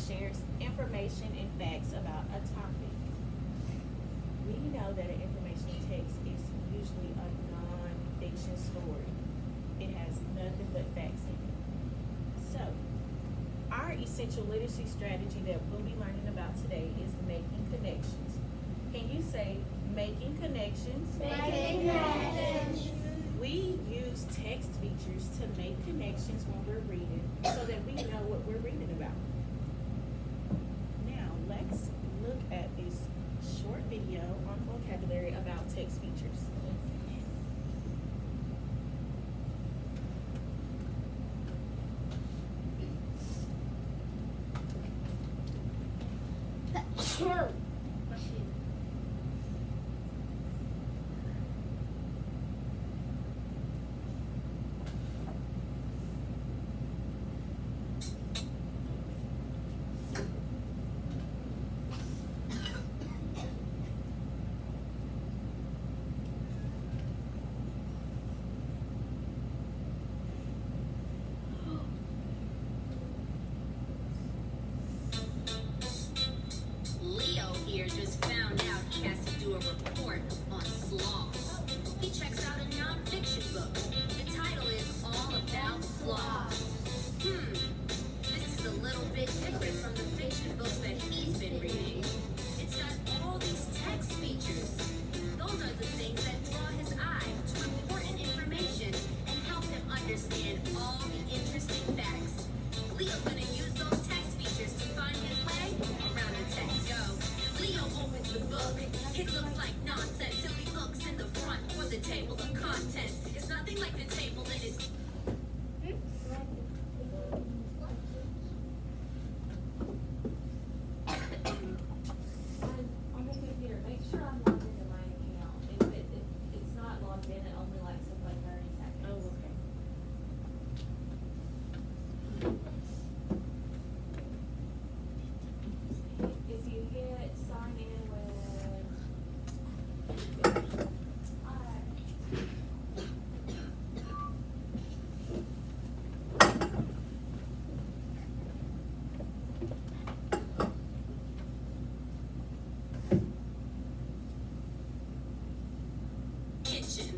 shares information and facts about a topic. We know that an information text is usually a non-fiction story. It has nothing but facts in it. So, our essential literacy strategy that we'll be learning about today is making connections. Can you say making connections? Making connections. We use text features to make connections when we're reading so that we know what we're reading about. Now, let's look at this short video on vocabulary about text features. Leo here just found out he has to do a report on sloths. He checks out a nonfiction book. The title is All About Sloths. This is a little bit different from the fiction books that he's been reading. It's got all these text features. Those are the things that draw his eye to important information and help him understand all the interesting facts. Leo's gonna use those text features to find his way around the text. Go. Leo opens the book. It looks like nonsense till he looks in the front for the table of contents. It's nothing like the table in his. On the computer, make sure I'm logged into my account. If it's not logged in, it only likes to play 30 seconds. Oh, okay. If you hit sign in with. Kitchen.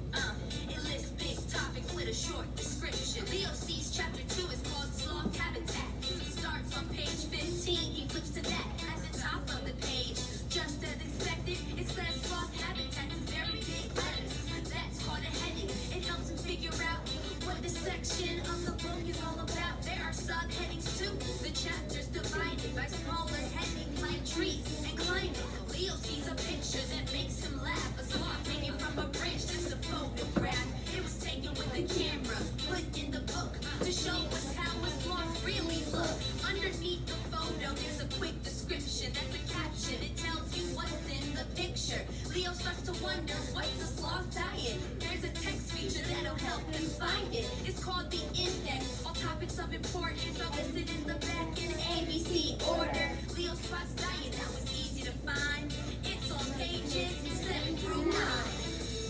It lists big topics with a short description. Leo sees chapter 2 is called Sloth Habitats. Starts on page 15. He flips to that. At the top of the page, just as expected, it says Sloth Habitats in very big letters. That's called a heading. It helps him figure out what the section of the book is all about. There are subheadings too. The chapter's divided by smaller headings like trees and climbing. Leo sees a picture that makes him laugh. A sloth hanging from a branch, just a photograph. It was taken with a camera, put in the book to show us how a sloth really looks. Underneath the photo, there's a quick description. That's a caption. It tells you what's in the picture. Leo starts to wonder, what's a sloth diet? There's a text feature that'll help him find it. It's called the index. All topics of importance are listed in the back in ABC order. Leo spots diet, that was easy to find. It's on pages 7 through 9.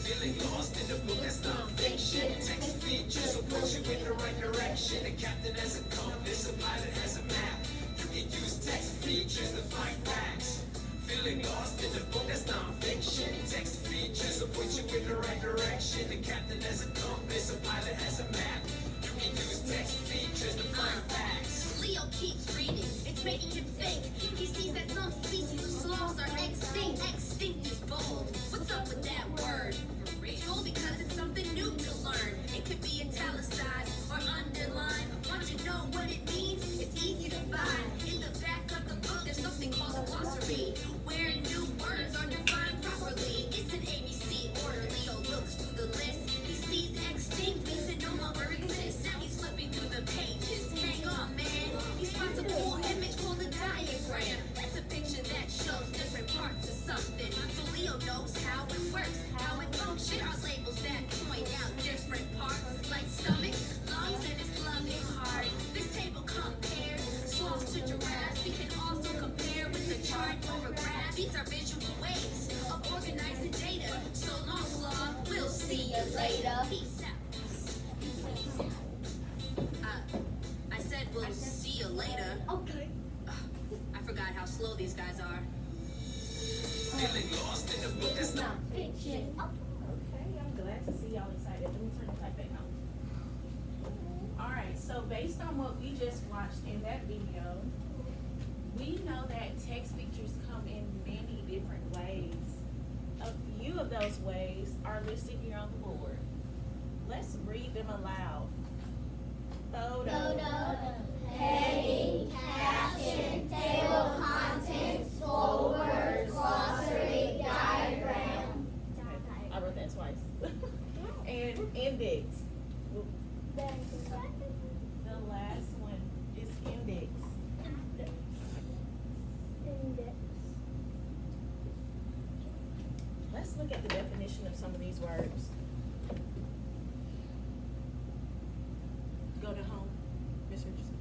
Feeling lost in the book that's non-fiction. Text features will put you in the right direction. The captain has a compass, a pilot has a map. You can use text features to find facts. Feeling lost in the book that's non-fiction. Text features will put you in the right direction. The captain has a compass, a pilot has a map. You can use text features to find facts. Leo keeps reading, it's making him think. He sees that some species of sloths are extinct. Extinct is bold. What's up with that word? It's bold because it's something new to learn. It could be italicized or underlined. Want to know what it means? It's easy to find. In the back of the book, there's something called a glossary, where new words are defined properly. It's an ABC order. Leo looks through the list. He sees extinct means it no longer exists. Now he's flipping through the pages. Hang on, man. He spots a cool image called a diagram. That's a picture that shows different parts of something. So Leo knows how it works, how it functions. There are labels that point out different parts, like stomach, lungs, and his loving heart. This table compares sloths to giraffes. We can also compare with a chart or a graph. These are visual ways of organizing data. So long, sloth. We'll see you later. Peace out. I said we'll see you later. Okay. these guys are. Feeling lost in a book that's not Fiction. Okay, I'm glad to see y'all excited. Let me turn the light back on. Alright, so based on what we just watched in that video, we know that text features come in many different ways. A few of those ways are listed here on the board. Let's read them aloud. Photo. Heading, caption, table of contents, full words, glossary, diagram. I wrote that twice. And index. The last one is index. Let's look at the definition of some of these words. Go to home, Ms. Richardson.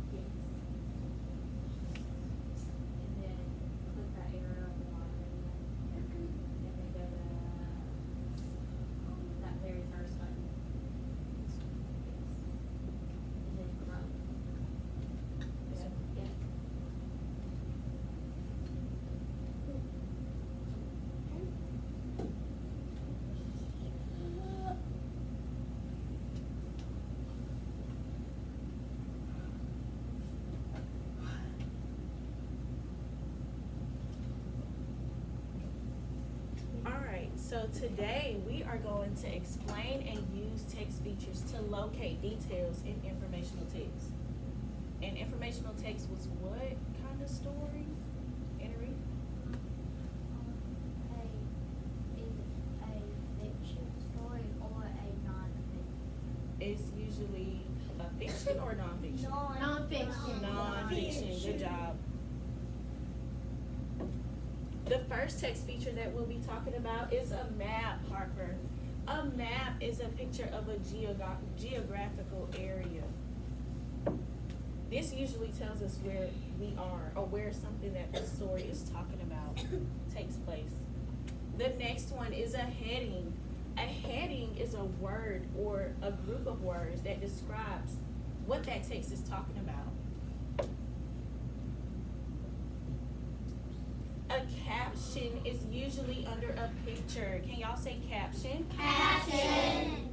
And then click that arrow at the bottom. And then go to that very first button. And then Chrome. This one. Yeah. Alright, so today we are going to explain and use text features to locate details in informational text. And informational text was what kind of story? Henry? A fiction story or a non-fiction. It's usually a fiction or nonfiction? Non-fiction. Non-fiction, good job. The first text feature that we'll be talking about is a map, Harper. A map is a picture of a geographical area. This usually tells us where we are or where something that the story is talking about takes place. The next one is a heading. A heading is a word or a group of words that describes what that text is talking about. A caption is usually under a picture. Can y'all say caption? Caption.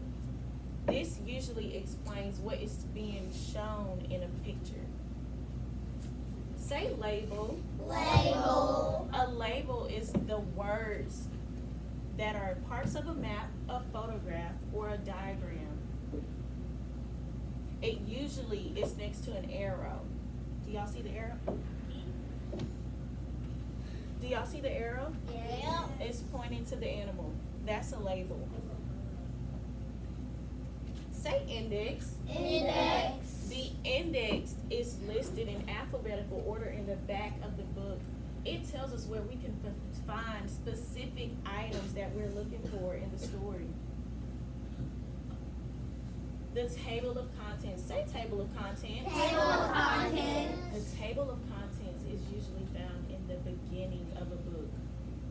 This usually explains what is being shown in a picture. Say label. Label. A label is the words that are parts of a map, a photograph, or a diagram. It usually is next to an arrow. Do y'all see the arrow? Do y'all see the arrow? Yeah. It's pointing to the animal. That's a label. Say index. Index. The index is listed in alphabetical order in the back of the book. It tells us where we can find specific items that we're looking for in the story. The table of contents. Say table of contents. Table of contents. The table of contents is usually found in the beginning of a book.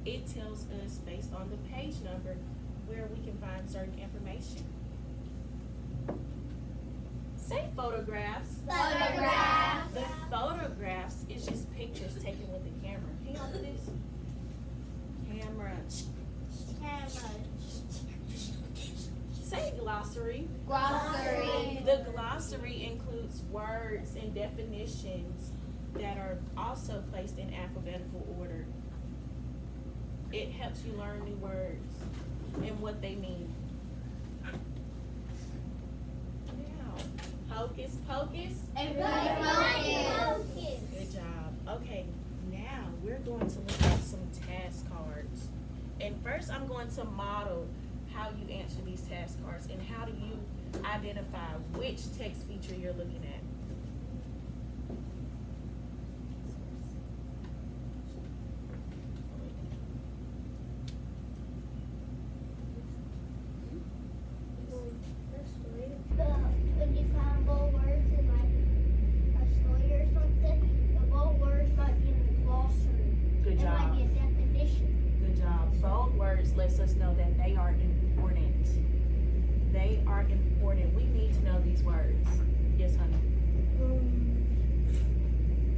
It tells us, based on the page number, where we can find certain information. Say photographs. Photograph. The photographs is just pictures taken with the camera. Can y'all do this? Camera. Camera. Say glossary. Glossary. The glossary includes words and definitions that are also placed in alphabetical order. It helps you learn new words and what they mean. Now, hocus pocus. Everybody focus. Good job. Okay, now we're going to look at some task cards. And first I'm going to model how you answer these task cards and how do you identify which text feature you're looking at. When you find bold words in like a story or something, the bold words might be in the glossary. Good It job. might be a definition. Good job. Bold words lets us know that they are important. They are important. We need to know these words. Yes, honey.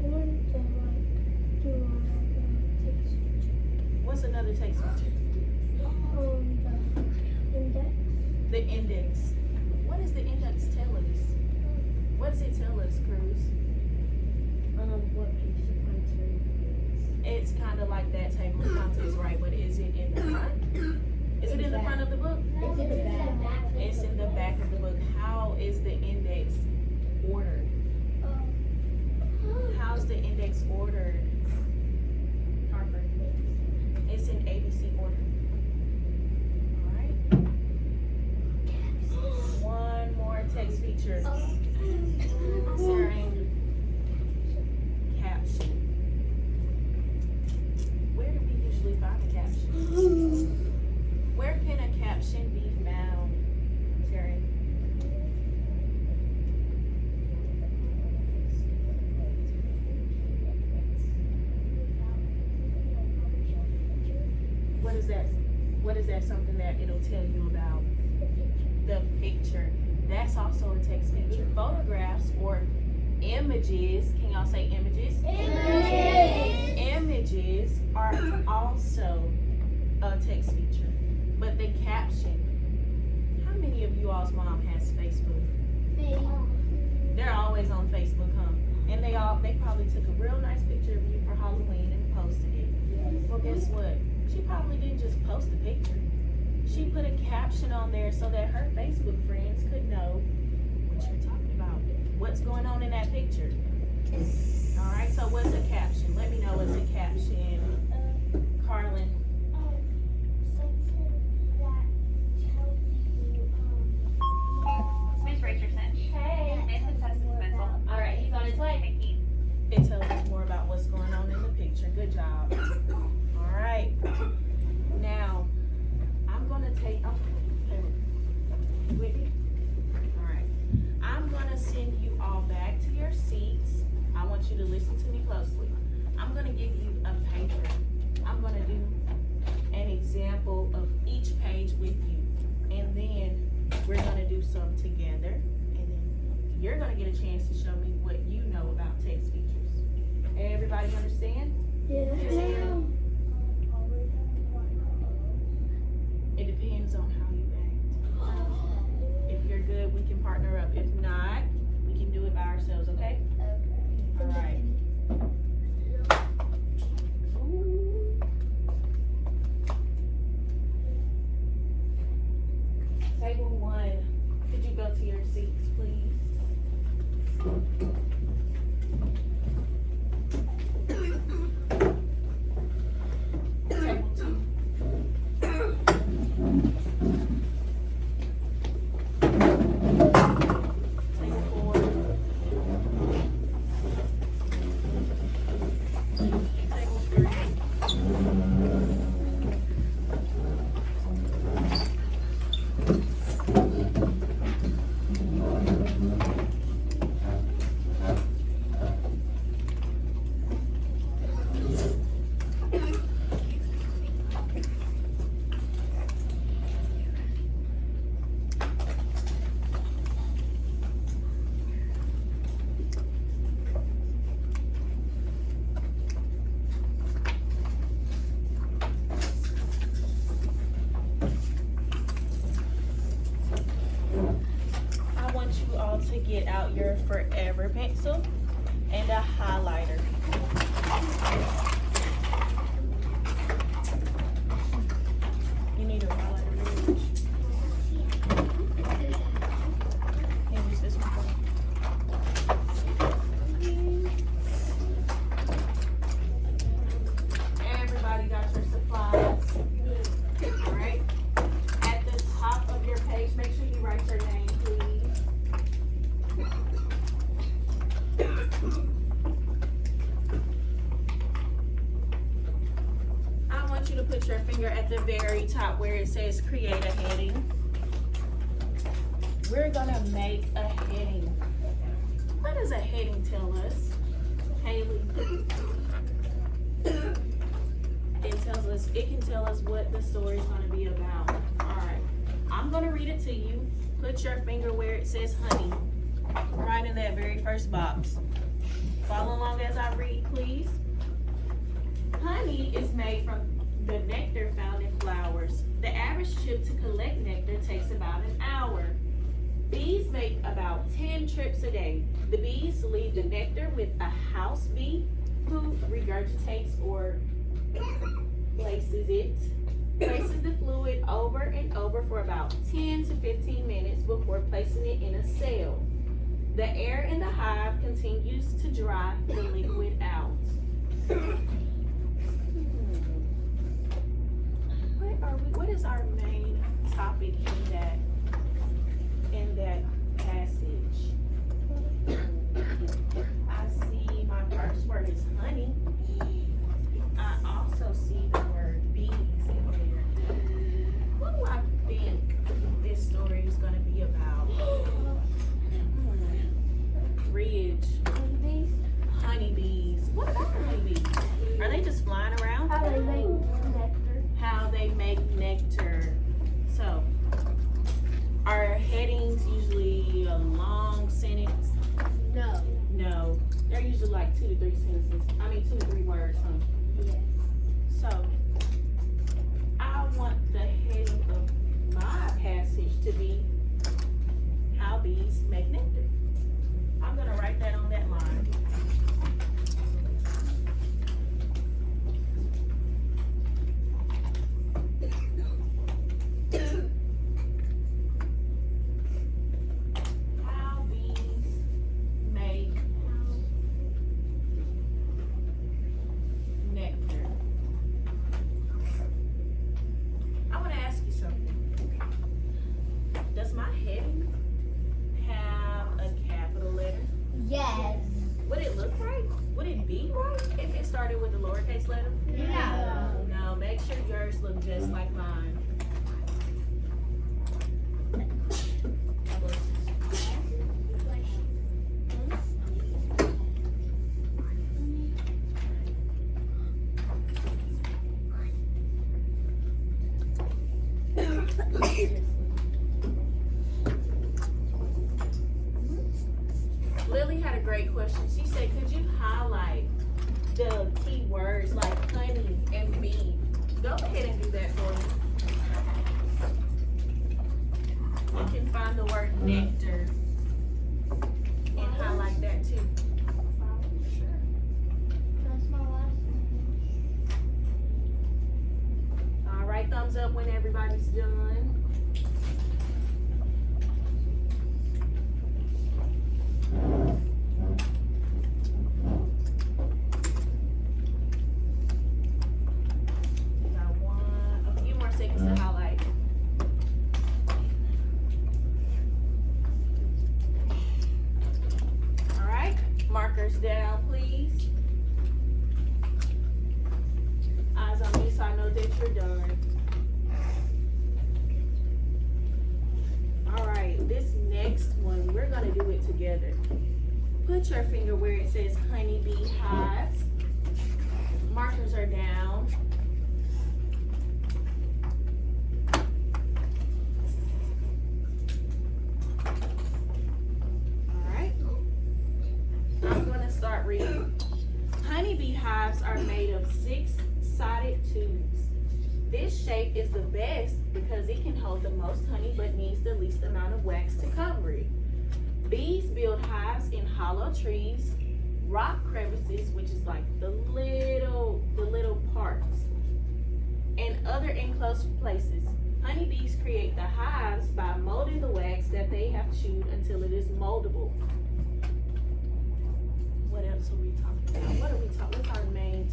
I wanted to like do what's another text feature? The index. The index. What does the index tell us? What does it tell us, Cruz? What page to find certain It's kind of like that table of contents, right? But is it in the front? Is it in the front of the book? It's in the back. It's in the back of the book. How is the index ordered? How's the index ordered, Harper? It's in ABC order. Alright. One more text feature. Sharing caption. Where do we usually find a caption? Where can a caption be found, Sharon? What is that? What is that something that it'll tell you about? The picture. That's also a text feature. Photographs or images. Can y'all say images? Images are also a text feature. But the caption. How many of you all's mom has Facebook? They're always on Facebook, huh? And they probably took a real nice picture of you for Halloween and posted it. Well, guess what? She probably didn't just post a picture. She put a caption on there so that her Facebook friends could know what you're talking about. What's going on in that picture? All right, so what's a caption? Let me know what's a caption. Carlin. Miss Richardson. Hey. Nathan has dismissal. All right, he's on his way. Thank you. It tells us more about what's going on in the picture. Good job. All right. Now, I'm going to take, you with me? All right. I'm going to send you all back to your seats. I want you to listen to me closely. I'm going to give you a paper. I'm going to do an example of each page with you. And then we're going to do some together. And then you're going to get a chance to show me what you know about text features. Everybody understand? Yes, Yes, ma'am. It depends on how you act. If you're good, we can partner up. If not, we can do it by ourselves, okay? All right. Table 1. Could you go to your seats, please? Table 2. Table 4. Table 3. I want you all to get out your Forever pencil and a highlighter. You need a highlighter, Rouge. Can you use this one for me? Everybody got your supplies. All right. At the top of your page, make sure you write your name, please. I want you to put your finger at the very top where it says create a heading. We're gonna make a heading. What does a heading tell us, Haley? It can tell us what the story is gonna be about. All right, I'm gonna read it to you. Put your finger where it says honey, right in that very first box. Follow along as I read, please. Honey is made from the nectar found in flowers. The average trip to collect nectar takes about an hour. Bees make about 10 trips a day. The bees leave the nectar with a house bee who regurgitates or places the fluid over and over for about 10 to 15 minutes before placing it in a cell. The air in the hive continues to dry the liquid out. What is our main topic in that passage? I see my first word is honey. I also see the word bees in there. What do I think this story is going to be about? Ridge. Honeybees. What about honeybees? Are they just flying around? How they make nectar. How they make nectar. So, are headings usually a long sentence? No. No. They're usually like 2 to 3 sentences. 2 to 3 words, huh? Yes. So, I want the heading of my passage to be how bees make nectar. I'm going to write that on that line. How bees make nectar. I want to ask you something. Does my heading have a capital letter? Yes. Would it look right? Would it be right if it started with a lowercase letter? No. No, make sure yours look just like mine. Lily had a great question. She said, could you highlight the key words like honey and bee? Go ahead and do that for me. You can find the word nectar and highlight that too. That's my last one. All right, thumbs up when everybody's done. Got a few more seconds to highlight. All right, markers down, please. Eyes on me so I know that you're done. All right, this next one, we're gonna do it together. Put your finger where it says honeybee hives. Markers are down. All right. I'm gonna start reading. Honeybee hives are made of 6-sided tubes. This shape is the best because it can hold the most honey but needs the least amount of wax to cover it. Bees build hives in hollow trees, rock crevices, which is like the little parts, and other enclosed places. Honeybees create the hives by molding the wax that they have chewed until it is moldable. What else are we talking about? What's our main